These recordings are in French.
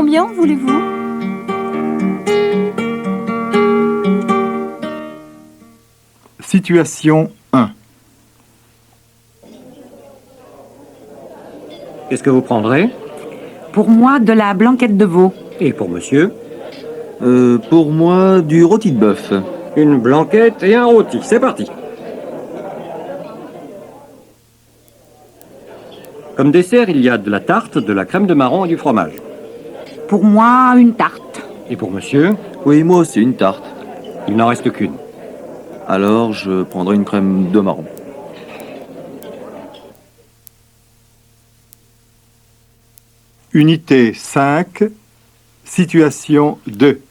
Combien en voulez-vous? Situation 1. Qu'est-ce que vous prendrez? Pour moi, de la blanquette de veau. Et pour monsieur? Pour moi, du rôti de bœuf. Une blanquette et un rôti. C'est parti. Comme dessert, il y a de la tarte, de la crème de marron et du fromage. Pour moi, une tarte. Et pour monsieur? Oui, moi aussi, une tarte. Il n'en reste qu'une. Alors, je prendrai une crème de marron. Unité 5. Situation 2.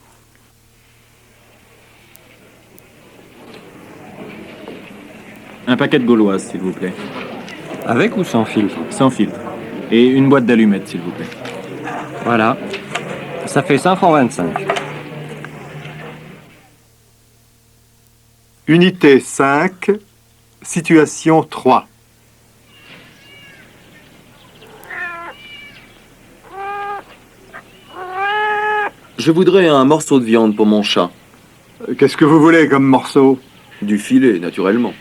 Un paquet de gauloises, s'il vous plaît. Avec ou sans filtre? Sans filtre. Et une boîte d'allumettes, s'il vous plaît. Voilà. Ça fait 5 francs 25. Unité 5. Situation 3. Je voudrais un morceau de viande pour mon chat. Qu'est-ce que vous voulez comme morceau? Du filet, naturellement.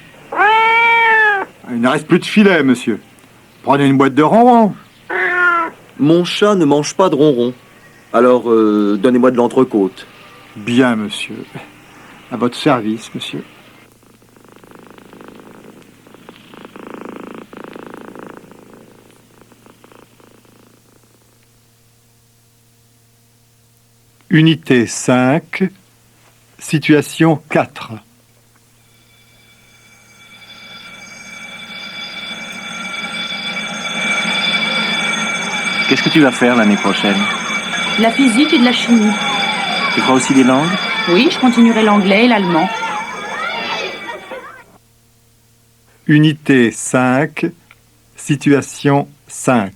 Il ne reste plus de filet, monsieur. Prenez une boîte de ronron. Mon chat ne mange pas de ronron. Alors, donnez-moi de l'entrecôte. Bien, monsieur. À votre service, monsieur. Unité 5. Situation 4. Qu'est-ce que tu vas faire l'année prochaine? De la physique et de la chimie. Tu feras aussi des langues? Oui, je continuerai l'anglais et l'allemand. Unité 5. Situation 5.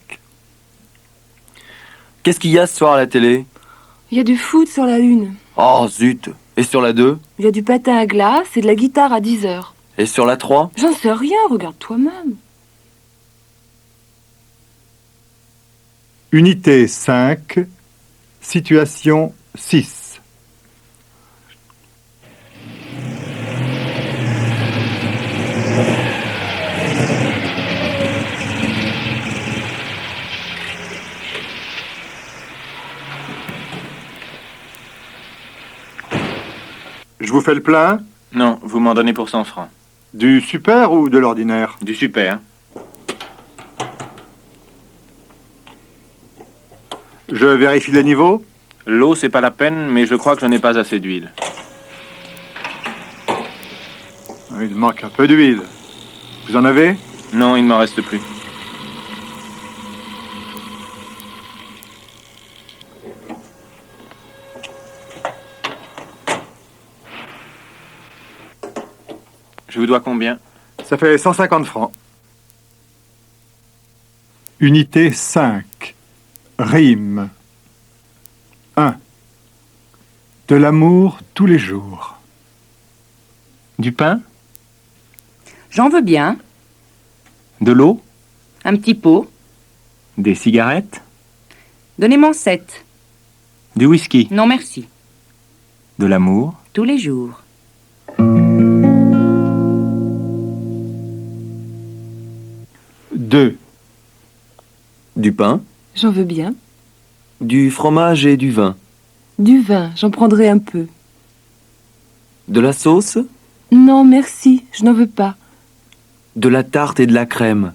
Qu'est-ce qu'il y a ce soir à la télé? Il y a du foot sur la 1. Oh, zut. Et sur la 2? Il y a du patin à glace et de la guitare à 10h. Et sur la 3? J'en sais rien, regarde toi-même. Unité 5. Situation 6. Je vous fais le plein? Non, vous m'en donnez pour 100 francs. Du super ou de l'ordinaire? Du super. Je vérifie les niveaux. L'eau, c'est pas la peine, mais je crois que je n'ai pas assez d'huile. Il manque un peu d'huile. Vous en avez? Non, il ne m'en reste plus. Je vous dois combien? Ça fait 150 francs. Unité 5. Rime. 1. De l'amour tous les jours. Du pain? J'en veux bien. De l'eau? Un petit pot. Des cigarettes? Donnez-moi 7. Du whisky? Non, merci. De l'amour? Tous les jours. Deux. Du pain? J'en veux bien. Du fromage et du vin? Du vin, j'en prendrai un peu. De la sauce? Non, merci, je n'en veux pas. De la tarte et de la crème?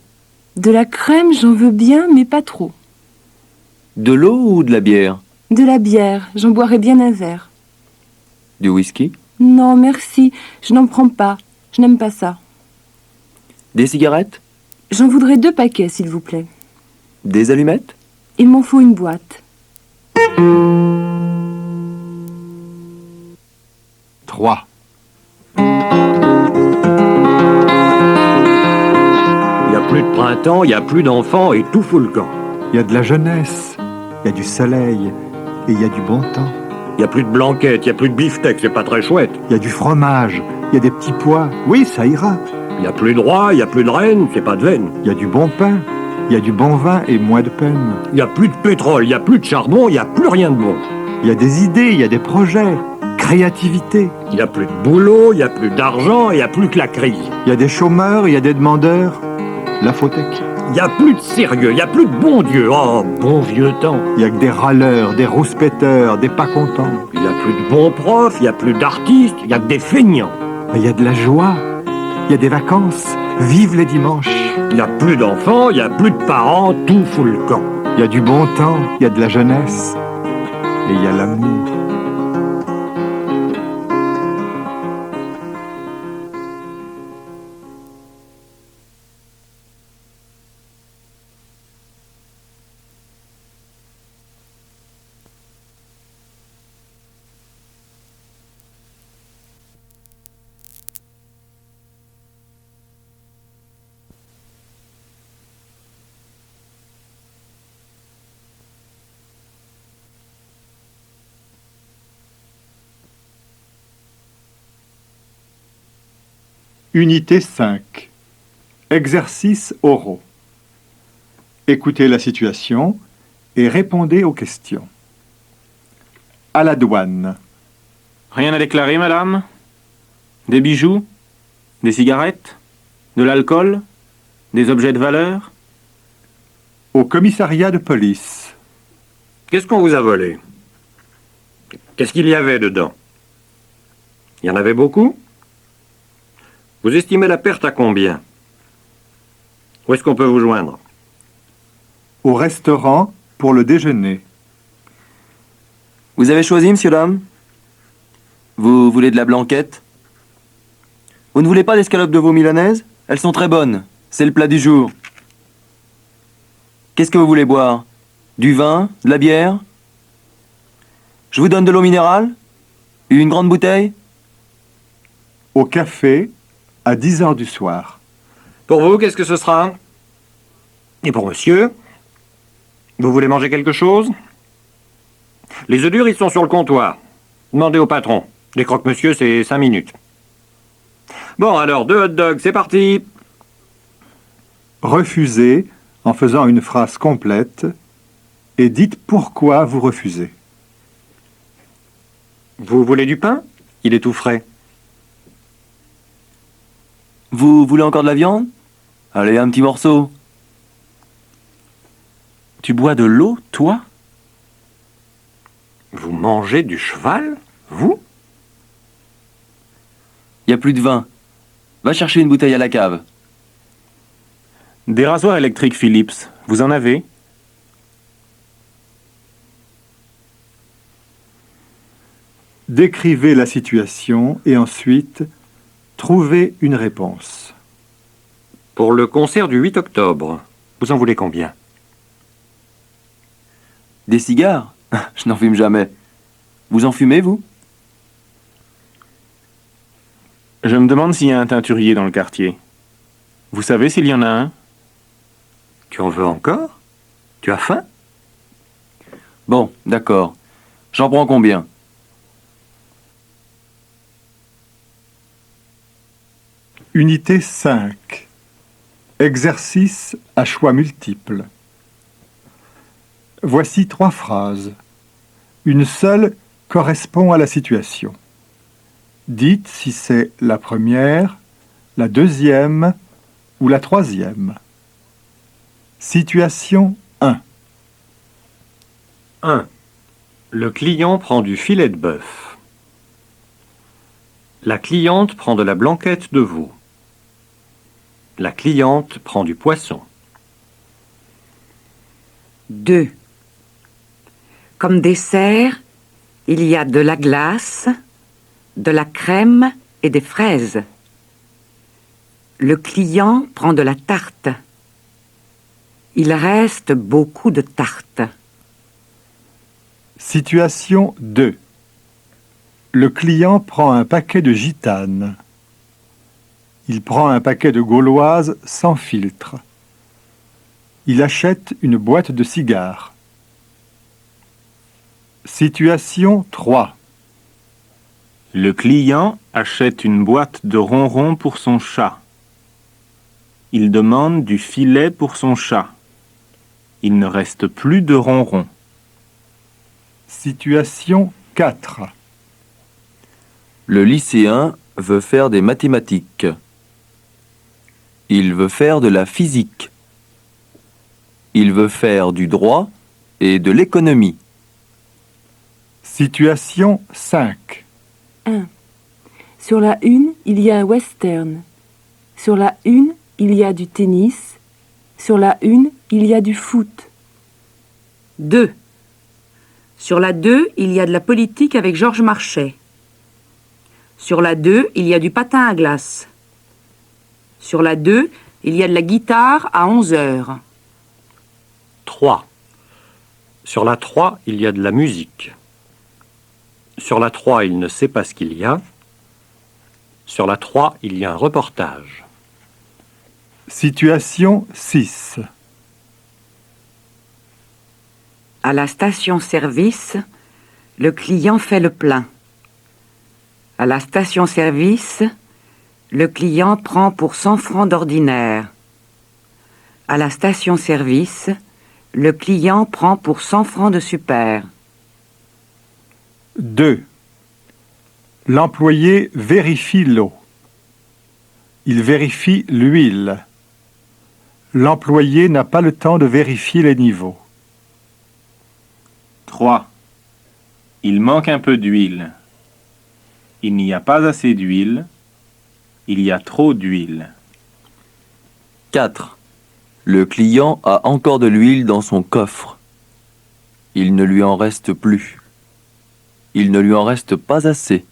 De la crème, j'en veux bien, mais pas trop. De l'eau ou de la bière? De la bière, j'en boirai bien un verre. Du whisky? Non, merci, je n'en prends pas. Je n'aime pas ça. Des cigarettes? J'en voudrais 2 paquets, s'il vous plaît. Des allumettes? Il m'en faut une boîte. 3. Il n'y a plus de printemps, il n'y a plus d'enfants et tout fout le camp. Il y a de la jeunesse, il y a du soleil et il y a du bon temps. Il n'y a plus de blanquette, il n'y a plus de beefsteak, c'est pas très chouette. Il y a du fromage, il y a des petits pois. Oui, ça ira. Il n'y a plus de roi, il n'y a plus de reine, c'est pas de veine. Il y a du bon pain. Il y a du bon vin et moins de peine. Il n'y a plus de pétrole, il n'y a plus de charbon, il n'y a plus rien de bon. Il y a des idées, il y a des projets. Créativité. Il n'y a plus de boulot, il n'y a plus d'argent, il n'y a plus que la crise. Il y a des chômeurs, il y a des demandeurs. La faute à qui? Il n'y a plus de sérieux, il n'y a plus de bon Dieu. Oh, bon vieux temps. Il y a que des râleurs, des rouspéteurs, des pas contents. Il n'y a plus de bons profs, il n'y a plus d'artistes, il n'y a que des feignants. Mais il y a de la joie. Il y a des vacances. Vive les dimanches. Il n'y a plus d'enfants, il n'y a plus de parents, tout fout le camp. Il y a du bon temps, il y a de la jeunesse. Et il y a l'amour. Unité 5. Exercices oraux. Écoutez la situation et répondez aux questions. À la douane. Rien à déclarer, madame? Des bijoux? Des cigarettes? De l'alcool? Des objets de valeur? Au commissariat de police. Qu'est-ce qu'on vous a volé? Qu'est-ce qu'il y avait dedans? Il y en avait beaucoup? Vous estimez la perte à combien? Où est-ce qu'on peut vous joindre? Au restaurant pour le déjeuner. Vous avez choisi, monsieur l'homme? Vous voulez de la blanquette? Vous ne voulez pas d'escalopes de veau milanaises? Elles sont très bonnes. C'est le plat du jour. Qu'est-ce que vous voulez boire? Du vin? De la bière? Je vous donne de l'eau minérale? Une grande bouteille? Au café à 10 heures du soir. Pour vous, qu'est-ce que ce sera? Et pour monsieur? Vous voulez manger quelque chose? Les œufs durs, ils sont sur le comptoir. Demandez au patron. Les croque-monsieur, c'est 5 minutes. Bon, alors, 2 hot dogs, c'est parti. Refusez en faisant une phrase complète et dites pourquoi vous refusez. Vous voulez du pain? Il est tout frais. Vous voulez encore de la viande? Allez, un petit morceau. Tu bois de l'eau, toi? Vous mangez du cheval? Vous? Y a plus de vin. Va chercher une bouteille à la cave. Des rasoirs électriques Philips, vous en avez? Décrivez la situation et ensuite trouvez une réponse. Pour le concert du 8 octobre, vous en voulez combien? Des cigares? Je n'en fume jamais. Vous en fumez, vous? Je me demande s'il y a un teinturier dans le quartier. Vous savez s'il y en a un? Tu en veux encore? Tu as faim? Bon, d'accord. J'en prends combien? Unité 5. Exercice à choix multiples. Voici 3 phrases. Une seule correspond à la situation. Dites si c'est la première, la deuxième ou la troisième. Situation 1. 1. Le client prend du filet de bœuf. La cliente prend de la blanquette de veau. La cliente prend du poisson. 2. Comme dessert, il y a de la glace, de la crème et des fraises. Le client prend de la tarte. Il reste beaucoup de tarte. Situation 2. Le client prend un paquet de gitanes. Il prend un paquet de gauloises sans filtre. Il achète une boîte de cigares. Situation 3. Le client achète une boîte de ronron pour son chat. Il demande du filet pour son chat. Il ne reste plus de ronron. Situation 4. Le lycéen veut faire des mathématiques. Il veut faire de la physique. Il veut faire du droit et de l'économie. Situation 5. 1. Sur la une, il y a un western. Sur la une, il y a du tennis. Sur la une, il y a du foot. 2. Sur la 2, il y a de la politique avec Georges Marchais. Sur la 2, il y a du patin à glace. Sur la 2, il y a de la guitare à 11 heures. 3. Sur la 3, il y a de la musique. Sur la 3, il ne sait pas ce qu'il y a. Sur la 3, il y a un reportage. Situation 6. À la station-service, le client fait le plein. À la station-service, le client prend pour 100 francs d'ordinaire. À la station-service, le client prend pour 100 francs de super. 2. L'employé vérifie l'eau. Il vérifie l'huile. L'employé n'a pas le temps de vérifier les niveaux. 3. Il manque un peu d'huile. Il n'y a pas assez d'huile. Il y a trop d'huile. 4. Le client a encore de l'huile dans son coffre. Il ne lui en reste plus. Il ne lui en reste pas assez.